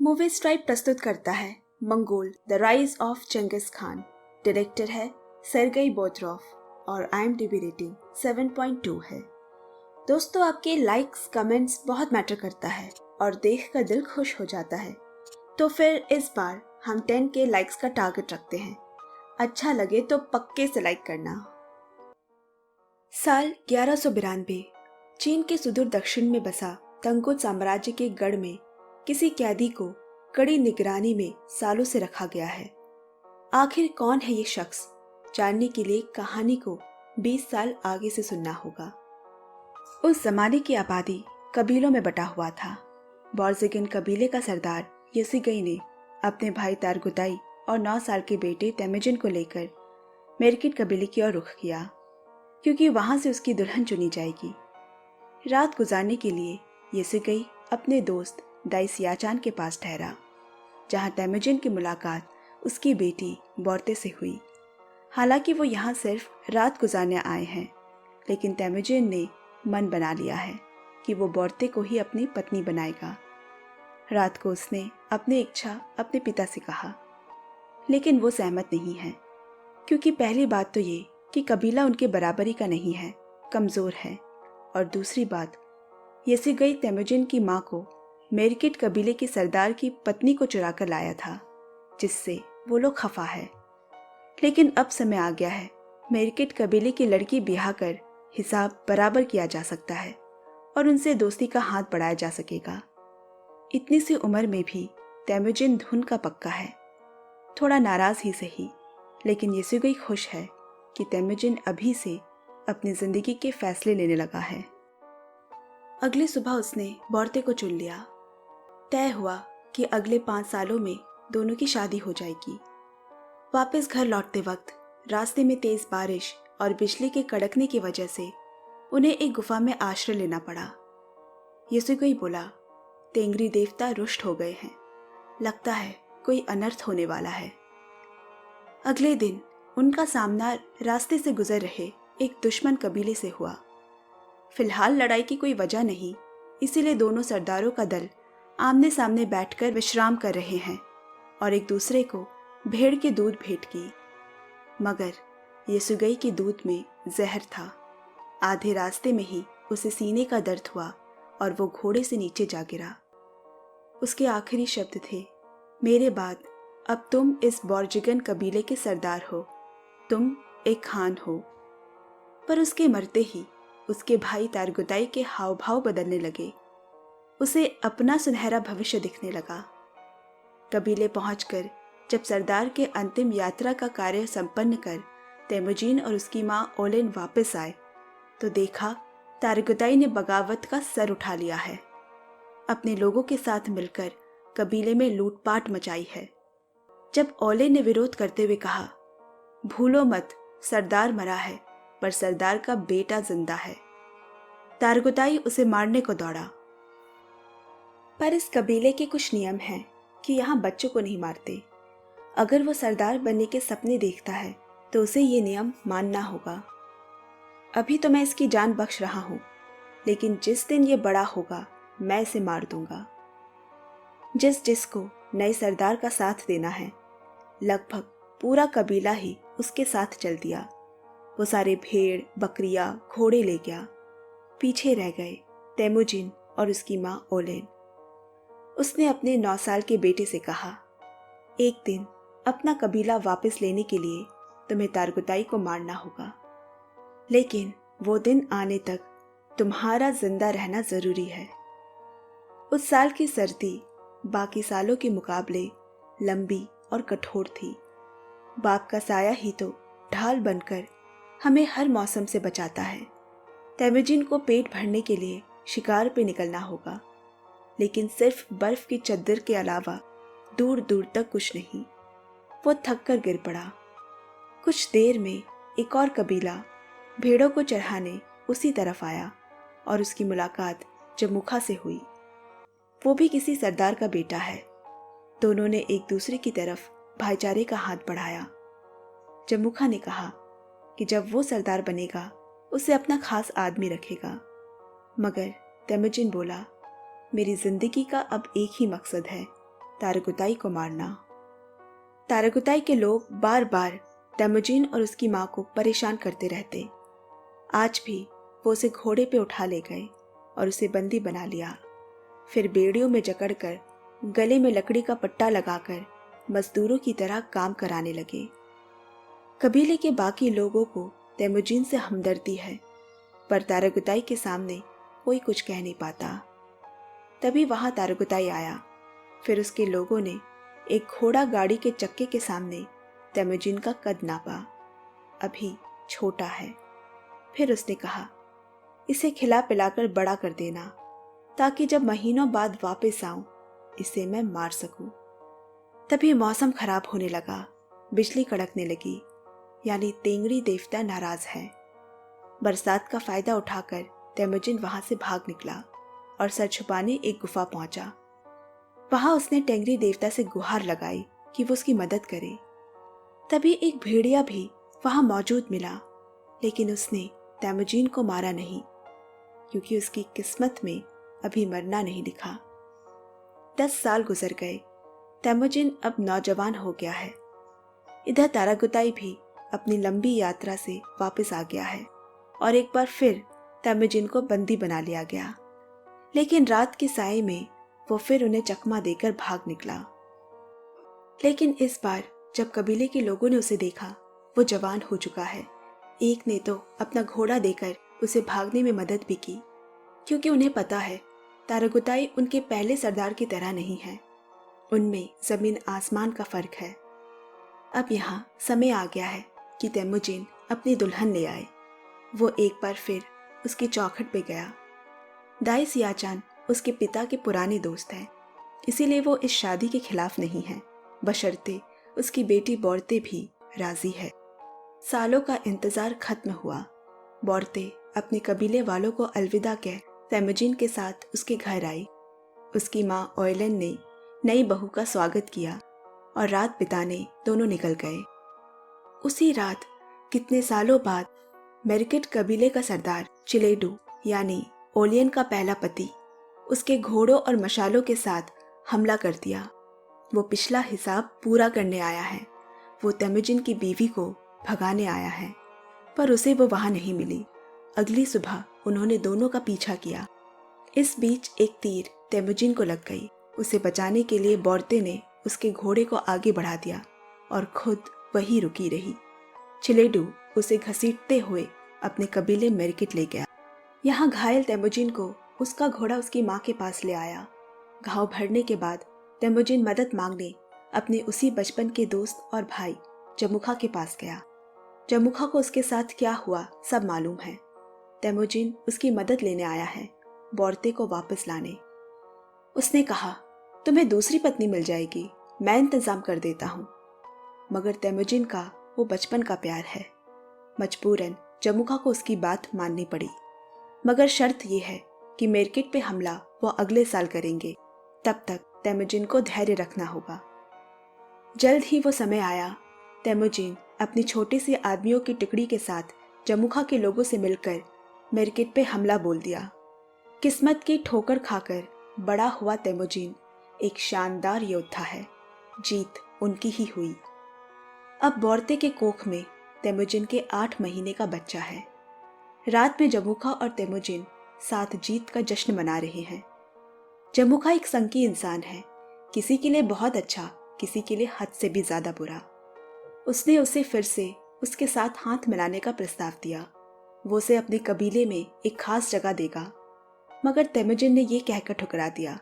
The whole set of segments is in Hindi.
मूवी स्ट्राइप प्रस्तुत करता है Mongol the rise of Genghis Khan. Director है सेर्गेई बोद्रोफ और IMDb रेटिंग 7.2 है। दोस्तों, आपके लाइक्स कमेंट्स बहुत मैटर करता है और देखकर दिल खुश हो जाता है। तो फिर इस बार हम 10 के लाइक्स का टारगेट रखते हैं। अच्छा लगे तो पक्के से लाइक करना। साल 1192 चीन के सुदूर दक्षिण में बसा तंगुत साम्राज्य के गढ़ में किसी कैदी को कड़ी निगरानी में सालों से रखा गया है। आखिर कौन है ये शख्स, जानने के लिए कहानी को 20 साल आगे से सुनना होगा। उस जमाने की आबादी कबीलों में बटा हुआ था। बोर्जिगन कबीले का सरदार येसिगई ने अपने भाई तारगुताई और 9 साल के बेटे तेमुजिन को लेकर मेरकिट कबीले की ओर रुख किया, क्योंकि वहां से उसकी दुल्हन चुनी जाएगी। रात गुजारने के लिए येसिगई अपने दोस्त दाई सियाचान के पास ठहरा, जहां तेमुजिन की मुलाकात उसकी बेटी बोर्ते से हुई। हालांकि वो यहाँ सिर्फ रात गुजारने आए हैं, लेकिन तेमुजिन ने मन बना लिया है कि वो बोर्ते को ही अपनी पत्नी बनाएगा। रात को उसने अपनी इच्छा अपने पिता से कहा, लेकिन वो सहमत नहीं है, क्योंकि पहली बात तो ये कि कबीला उनके बराबरी का नहीं है, कमज़ोर है, और दूसरी बात येसिगई तेमुजिन की माँ को मेरकिट कबीले के सरदार की पत्नी को चुरा कर लाया था, जिससे वो लोग खफा है। लेकिन अब समय आ गया है, मेरकिट कबीले की लड़की ब्याह कर हिसाब बराबर किया जा सकता है और उनसे दोस्ती का हाथ बढ़ाया जा सकेगा। इतनी सी उम्र में भी तेमुजिन धुन का पक्का है, थोड़ा नाराज ही सही, लेकिन येसिगई खुश है कि तेमुजिन अभी से अपनी जिंदगी के फैसले लेने लगा है। अगली सुबह उसने बोर्ते को चुन लिया। तय हुआ कि अगले 5 सालों में दोनों की शादी हो जाएगी। वापस घर लौटते वक्त रास्ते में तेज बारिश और बिजली के कड़कने की वजह से उन्हें एक गुफा में आश्रय लेना पड़ा। येसिगई बोला, तेंगरी देवता रुष्ट हो गए हैं, लगता है कोई अनर्थ होने वाला है। अगले दिन उनका सामना रास्ते से गुजर रहे एक दुश्मन कबीले से हुआ। फिलहाल लड़ाई की कोई वजह नहीं, इसीलिए दोनों सरदारों का दल आमने सामने बैठकर विश्राम कर रहे हैं और एक दूसरे को भेड़ के दूध भेंट की। मगर येसिगई के दूध में जहर था। आधे रास्ते में ही उसे सीने का दर्द हुआ और वो घोड़े से नीचे जा गिरा। उसके आखिरी शब्द थे, मेरे बाद अब तुम इस बोर्जिगन कबीले के सरदार हो, तुम एक खान हो। पर उसके मरते ही उसके भाई तारगुताई के हाव भाव बदलने लगे। उसे अपना सुनहरा भविष्य दिखने लगा। कबीले पहुंचकर जब सरदार के अंतिम यात्रा का कार्य संपन्न कर तेमुजिन और उसकी मां ओलेन वापस आए, तो देखा तारगुताई ने बगावत का सर उठा लिया है। अपने लोगों के साथ मिलकर कबीले में लूटपाट मचाई है। जब ओलेन ने विरोध करते हुए कहा, भूलो मत, सरदार मरा है पर सरदार का बेटा जिंदा है, तारगुताई उसे मारने को दौड़ा। पर इस कबीले के कुछ नियम हैं कि यहाँ बच्चों को नहीं मारते। अगर वो सरदार बनने के सपने देखता है तो उसे ये नियम मानना होगा। अभी तो मैं इसकी जान बख्श रहा हूँ, लेकिन जिस दिन ये बड़ा होगा मैं इसे मार दूंगा। जिसको नए सरदार का साथ देना है, लगभग पूरा कबीला ही उसके साथ चल दिया। वो सारे भेड़, बकरियां, घोड़े ले गया। पीछे रह गए तेमुजिन और उसकी माँ ओलेन। उसने अपने 9 साल के बेटे से कहा, एक दिन अपना कबीला वापस लेने के लिए तुम्हें तारगुताई को मारना होगा, लेकिन वो दिन आने तक तुम्हारा जिंदा रहना जरूरी है। उस साल की सर्दी बाकी सालों के मुकाबले लंबी और कठोर थी। बाप का साया ही तो ढाल बनकर हमें हर मौसम से बचाता है। तेमुजिन को पेट भरने के लिए शिकार पे निकलना होगा, लेकिन सिर्फ बर्फ की चद्दर के अलावा दूर दूर तक कुछ नहीं। वो थक कर गिर पड़ा। कुछ देर में एक और कबीला भेड़ों को चढ़ाने उसी तरफ आया और उसकी मुलाकात जमुखा से हुई। वो भी किसी सरदार का बेटा है। दोनों ने एक दूसरे की तरफ भाईचारे का हाथ बढ़ाया। जमुखा ने कहा कि जब वो सरदार बनेगा उसे अपना खास आदमी रखेगा, मगर तेमुजिन बोला, मेरी जिंदगी का अब एक ही मकसद है, तारगुताई को मारना। तारगुताई के लोग बार बार तेमुजिन और उसकी माँ को परेशान करते रहते। आज भी वो उसे घोड़े पे उठा ले गए और उसे बंदी बना लिया। फिर बेड़ियों में जकड़कर गले में लकड़ी का पट्टा लगाकर मजदूरों की तरह काम कराने लगे। कबीले के बाकी लोगों को तेमुजिन से हमदर्दी है, पर तारगुताई के सामने कोई कुछ कह नहीं पाता। तभी वहां तारगुताई आया। फिर उसके लोगों ने एक घोड़ा गाड़ी के चक्के के सामने तेमुजिन का कद नापा। अभी छोटा है। फिर उसने कहा, इसे खिला पिलाकर बड़ा कर देना, ताकि जब महीनों बाद वापस आऊं इसे मैं मार सकूं। तभी मौसम खराब होने लगा, बिजली कड़कने लगी, यानी तेंगड़ी देवता नाराज है। बरसात का फायदा उठाकर तेमुजिन वहां से भाग निकला और सर छुपाने एक गुफा पहुंचा। वहां उसने टेंगरी देवता से गुहार लगाई कि वो उसकी मदद करे। तभी एक भेड़िया भी वहां मौजूद मिला, लेकिन उसने तेमुजिन को मारा नहीं, क्योंकि उसकी किस्मत में अभी मरना नहीं लिखा। 10 साल गुजर गए। तेमुजिन अब नौजवान हो गया है। इधर तारागुताई भी अपनी लंबी यात्रा से वापस आ गया है और एक बार फिर तेमुजिन को बंदी बना लिया गया। लेकिन रात के साए में वो फिर उन्हें चकमा देकर भाग निकला। लेकिन इस बार जब कबीले के लोगों ने उसे देखा, वो जवान हो चुका है। एक ने तो अपना घोड़ा देकर उसे भागने में मदद भी की, क्योंकि उन्हें पता है तारागुताई उनके पहले सरदार की तरह नहीं है। उनमें जमीन आसमान का फर्क है। अब यहाँ समय आ गया है कि तेमुजिन अपनी दुल्हन ले आए। वो एक बार फिर उसकी चौखट पे गया। दाई सियाचान उसके पिता के पुराने दोस्त हैं, इसीलिए वो इस शादी के खिलाफ नहीं है, बशर्ते उसकी बेटी बोर्ते भी राजी है। सालों का इंतजार खत्म हुआ। बोर्ते अपने कबीले वालों को अलविदा कह तेमुजिन के साथ उसके घर आई। उसकी माँ ओयलन ने नई बहू का स्वागत किया और रात बिताने दोनों निकल गए। उसी रात कितने सालों बाद मेरकेट कबीले का सरदार चिलेडू यानी ओलियन का पहला पति उसके घोड़ों और मशालों के साथ हमला कर दिया। वो पिछला हिसाब पूरा करने आया है। वो तेमुजिन की बीवी को भगाने आया है, पर उसे वो वहां नहीं मिली। अगली सुबह उन्होंने दोनों का पीछा किया। इस बीच एक तीर तेमुजिन को लग गई। उसे बचाने के लिए बोर्ते ने उसके घोड़े को आगे बढ़ा दिया और खुद वही रुकी रही। चिलेडू उसे घसीटते हुए अपने कबीले मेरकेट ले गया। यहाँ घायल तेमुजिन को उसका घोड़ा उसकी माँ के पास ले आया। घाव भरने के बाद तेमुजिन मदद मांगने अपने उसी बचपन के दोस्त और भाई जमुखा के पास गया। जमुखा को उसके साथ क्या हुआ सब मालूम है। तेमुजिन उसकी मदद लेने आया है, बोर्ते को वापस लाने। उसने कहा, तुम्हें दूसरी पत्नी मिल जाएगी, मैं इंतजाम कर देता हूँ। मगर तेमुजिन का वो बचपन का प्यार है। मजबूरन जमुखा को उसकी बात माननी पड़ी, मगर शर्त यह है कि मेरकेट पे हमला वो अगले साल करेंगे। तब तक तेमुजिन को धैर्य रखना होगा। जल्द ही वो समय आया। तेमुजिन अपनी छोटे से आदमियों की टुकड़ी के साथ जमुखा के लोगों से मिलकर मेरकेट पे हमला बोल दिया। किस्मत की ठोकर खाकर बड़ा हुआ तेमुजिन एक शानदार योद्धा है। जीत उनकी ही हुई। अब बोर्ते के कोख में तेमुजिन के 8 महीने का बच्चा है। रात में जमुखा और तेमुजिन साथ जीत का जश्न मना रहे हैं। जमुखा एक संकी इंसान है, किसी के लिए बहुत अच्छा, किसी के लिए हद से भी ज्यादा बुरा। उसने उसे फिर से उसके साथ हाथ मिलाने का प्रस्ताव दिया। वो उसे अपने कबीले में एक खास जगह देगा, मगर तेमुजिन ने यह कहकर ठुकरा दिया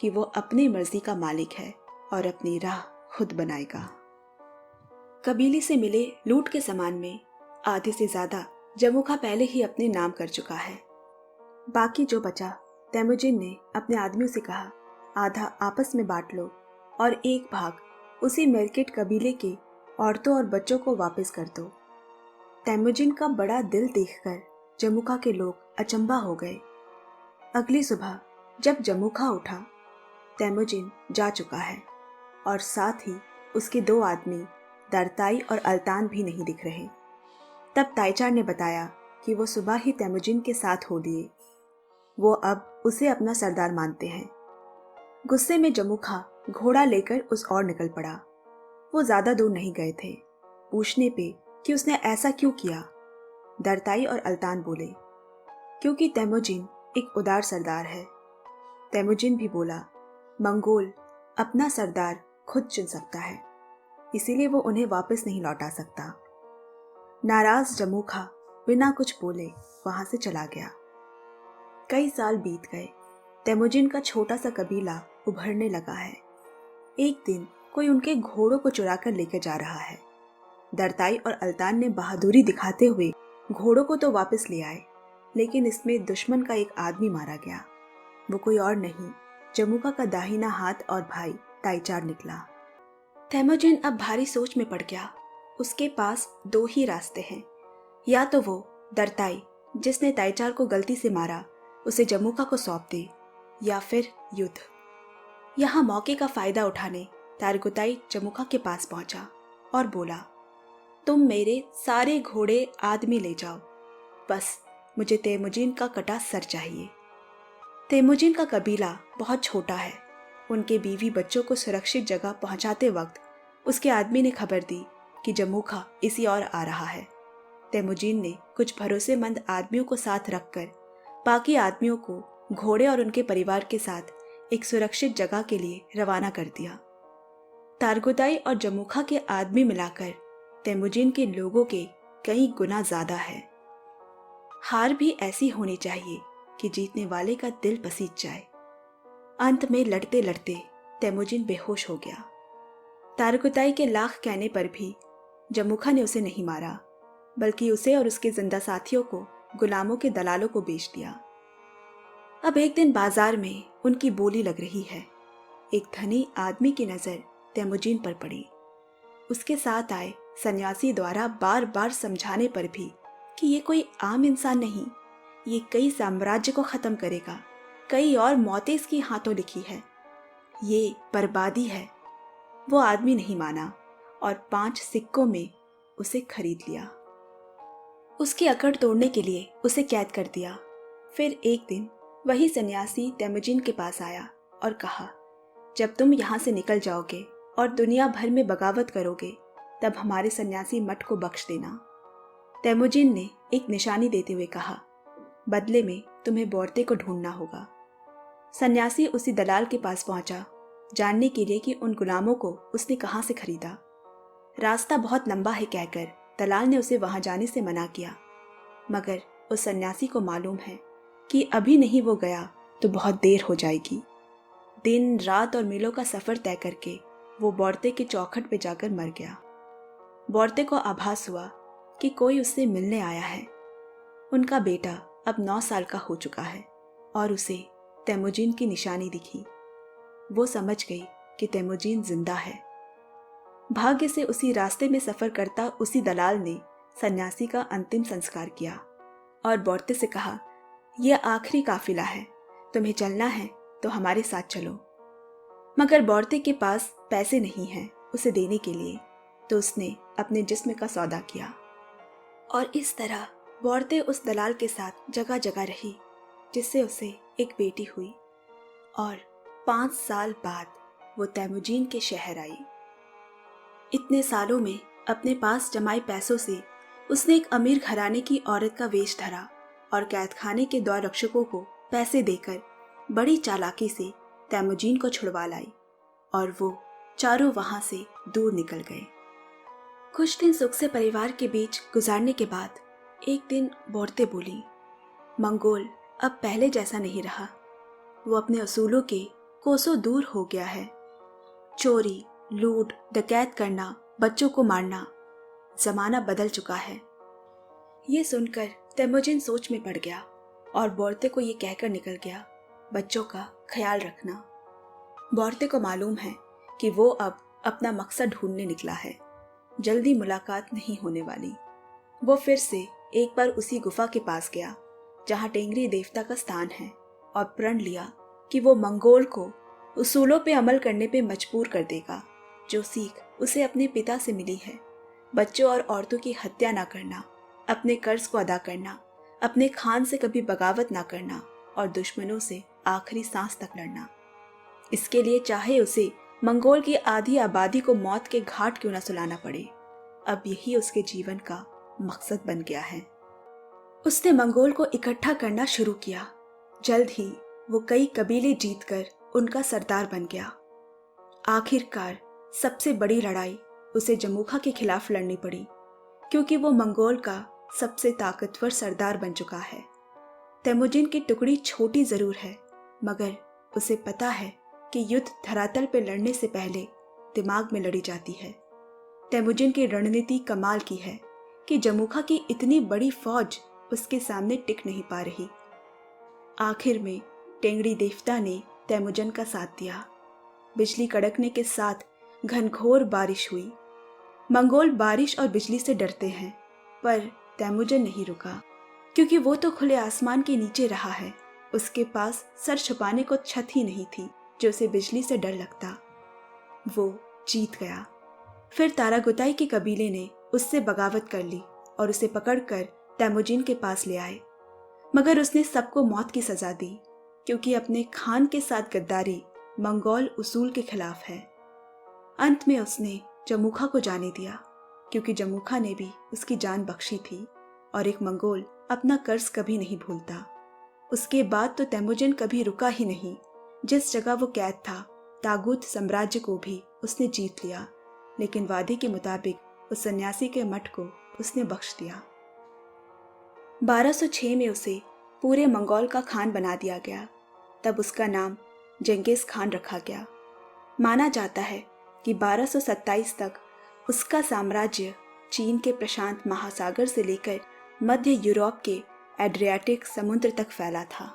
कि वो अपनी मर्जी का मालिक है और अपनी राह खुद बनाएगा। कबीले से मिले लूट के सामान में आधे से ज्यादा जमुखा पहले ही अपने नाम कर चुका है। बाकी जो बचा तेमुजिन ने अपने आदमियों से कहा, आधा आपस में बांट लो और एक भाग उसी मेरकेट कबीले के औरतों और बच्चों को वापस कर दो। तेमुजिन का बड़ा दिल देखकर जमुखा के लोग अचंभा हो गए। अगली सुबह जब जमुखा उठा, तेमुजिन जा चुका है और साथ ही उसके 2 आदमी दरताई और अल्तान भी नहीं दिख रहे। तब ताईचार ने बताया कि वो सुबह ही तेमुजिन के साथ हो लिए। वो अब उसे अपना सरदार मानते हैं। गुस्से में जमुखा घोड़ा लेकर उस ओर निकल पड़ा। वो ज्यादा दूर नहीं गए थे। पूछने पे कि उसने ऐसा क्यों किया, दरताई और अल्तान बोले, क्योंकि तेमुजिन एक उदार सरदार है। तेमुजिन भी बोला, मंगोल अपना सरदार खुद चुन सकता है, इसीलिए वो उन्हें वापस नहीं लौटा सकता। नाराज जमूखा बिना कुछ बोले वहां से चला गया। कई साल बीत गए। तेमुजिन का छोटा सा कबीला उभरने लगा है। एक दिन कोई उनके घोड़ों को चुरा कर लेकर जा रहा है। दरताई और अल्तान ने बहादुरी दिखाते हुए घोड़ों को तो वापस ले आए, लेकिन इसमें दुश्मन का एक आदमी मारा गया। वो कोई और नहीं, जमूका का दाहिना हाथ और भाई ताईचार निकला। तेमुजिन अब भारी सोच में पड़ गया। उसके पास दो ही रास्ते हैं, या तो वो दरताई जिसने ताईचार को गलती से मारा उसे जमूका को सौंप दे, या फिर युद्ध। यहाँ मौके का फायदा उठाने तारगुताई जमूका के पास पहुंचा और बोला, तुम मेरे सारे घोड़े आदमी ले जाओ, बस मुझे तेमुजिन का कटा सर चाहिए। तेमुजिन का कबीला बहुत छोटा है। उनके बीवी बच्चों को सुरक्षित जगह पहुंचाते वक्त उसके आदमी ने खबर दी कि जमूका इसी ओर आ रहा है। तेमुजिन ने कुछ भरोसेमंद आदमियों को साथ रखकर बाकी आदमियों को घोड़े और उनके परिवार के साथ एक सुरक्षित जगह के लिए रवाना कर दिया। तारगुताई और जमूका के आदमी मिलाकर तेमुजिन के लोगों के कई गुना ज्यादा है। हार भी ऐसी होनी चाहिए कि जीतने वाले का दिल पसीज जाए। अंत में लड़ते लड़ते तेमुजिन बेहोश हो गया। तारगुताई के लाख कहने पर भी जमूका ने उसे नहीं मारा, बल्कि उसे और उसके जिंदा साथियों को गुलामों के दलालों को बेच दिया। अब एक दिन बाजार में उनकी बोली लग रही है। एक धनी आदमी की नजर तेमुजिन पर पड़ी। उसके साथ आए सन्यासी द्वारा बार बार समझाने पर भी कि ये कोई आम इंसान नहीं, ये कई साम्राज्य को खत्म करेगा, कई और मौतें इसके हाथों लिखी है, ये बर्बादी है। वो आदमी नहीं माना और 5 सिक्कों में उसे खरीद लिया। उसकी अकड़ तोड़ने के लिए उसे कैद कर दिया। फिर एक दिन वही सन्यासी तेमुजिन के पास आया और कहा, जब तुम यहाँ से निकल जाओगे और दुनिया भर में बगावत करोगे, तब हमारे सन्यासी मठ को बख्श देना। तेमुजिन ने एक निशानी देते हुए कहा, बदले में तुम्हें बोर्ते को ढूंढना होगा। सन्यासी उसी दलाल के पास पहुंचा, जानने के लिए कि उन गुलामों को उसने कहां से खरीदा। रास्ता बहुत लंबा है कहकर दलाल ने उसे वहां जाने से मना किया, मगर उस सन्यासी को मालूम है कि अभी नहीं वो गया तो बहुत देर हो जाएगी। दिन रात और मीलों का सफर तय करके वो बोर्ते के चौखट पे जाकर मर गया। बोर्ते को आभास हुआ कि कोई उससे मिलने आया है। उनका बेटा अब 9 साल का हो चुका है और उसे तेमुजिन की निशानी दिखी। वो समझ गई कि तेमुजिन जिंदा है। भाग्य से उसी रास्ते में सफर करता उसी दलाल ने सन्यासी का अंतिम संस्कार किया और बोर्ते से कहा, यह आखिरी काफिला है, तुम्हें चलना है तो हमारे साथ चलो। मगर बोर्ते के पास पैसे नहीं हैं उसे देने के लिए, तो उसने अपने जिस्म का सौदा किया। और इस तरह बोर्ते उस दलाल के साथ जगह जगह रही, जिससे उसे एक बेटी हुई और 5 साल बाद वो तेमुजिन के शहर आई। इतने सालों में अपने पास जमाए पैसों से उसने एक अमीर घराने की औरत का वेश धरा और कैदखाने के 2 रक्षकों को पैसे देकर बड़ी चालाकी से तेमुजिन को छुड़वा लाई और वो चारों वहां से दूर निकल गए। कुछ दिन सुख से परिवार के बीच गुजारने के बाद एक दिन बोर्ते बोली, मंगोल अब पहले जैसा नहीं रहा। वो अपने असूलों के कोसों दूर हो गया है। चोरी, लूट, डकैत करना, बच्चों को मारना, जमाना बदल चुका है। ये सुनकर तेमुजिन सोच में पड़ गया और बोर्ते को ये कहकर निकल गया, बच्चों का ख्याल रखना। बोर्ते को मालूम है कि वो अब अपना मकसद ढूंढने निकला है, जल्दी मुलाकात नहीं होने वाली। वो फिर से एक बार उसी गुफा के पास गया जहाँ टेंगरी देवता का स्थान है और प्रण लिया कि वो मंगोल को उसूलों पे अमल करने पे मजबूर कर देगा जो सीख उसे अपने पिता से मिली है। बच्चों और औरतों की हत्या ना करना, अपने कर्ज को अदा करना, अपने खान से कभी बगावत ना करना और दुश्मनों से आखिरी सांस तक लड़ना। इसके लिए चाहे उसे मंगोल की आधी आबादी को मौत के घाट क्यों न सुलाना पड़े, अब यही उसके जीवन का मकसद बन गया है। उसने मंगोल को इकट्ठा करना शुरू किया। जल्द ही वो कई कबीले जीतकर उनका सरदार बन गया। आखिरकार सबसे बड़ी लड़ाई उसे जमूखा के खिलाफ लड़नी पड़ी, क्योंकि वो मंगोल का सबसे ताकतवर सरदार बन चुका है। तेमुजिन की टुकड़ी छोटी जरूर है, मगर उसे पता है कि युद्ध धरातल पर लड़ने से पहले दिमाग में लड़ी जाती है। तेमुजिन की रणनीति कमाल की है कि जमूखा की इतनी बड़ी फौज उसके सामने टिक नहीं पा रही। आखिर में टेंगड़ी देवता ने तेमुजिन का साथ दिया। बिजली कड़कने के साथ घनघोर बारिश हुई। मंगोल बारिश और बिजली से डरते हैं, पर तेमुजिन नहीं रुका, क्योंकि वो तो खुले आसमान के नीचे रहा है। उसके पास सर छुपाने को छत ही नहीं थी जो उसे बिजली से डर लगता। वो जीत गया। फिर तारागुताई के कबीले ने उससे बगावत कर ली और उसे पकड़कर तेमुजिन के पास ले आए, मगर उसने सबको मौत की सजा दी, क्योंकि अपने खान के साथ गद्दारी मंगोल उसूल के खिलाफ है। अंत में उसने जमूखा को जाने दिया, क्योंकि जमूखा ने भी उसकी जान बख्शी थी, और एक मंगोल अपना कर्ज कभी नहीं भूलता। उसके बाद तो तेमुजिन कभी रुका ही नहीं। जिस जगह वो कैद था, तागुत साम्राज्य को भी उसने जीत लिया, लेकिन वादे के मुताबिक उस सन्यासी के मठ को उसने बख्श दिया। 1206 में उसे पूरे मंगोल का खान बना दिया गया। तब उसका नाम जेंगिस खान रखा गया। माना जाता है कि 1227 तक उसका साम्राज्य चीन के प्रशांत महासागर से लेकर मध्य यूरोप के एड्रियाटिक समुद्र तक फैला था।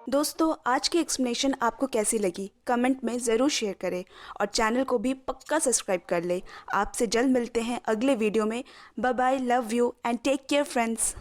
दोस्तों, आज की एक्सप्लेनेशन आपको कैसी लगी कमेंट में ज़रूर शेयर करें, और चैनल को भी पक्का सब्सक्राइब कर लें। आपसे जल्द मिलते हैं अगले वीडियो में। Bye bye, love you and take care friends.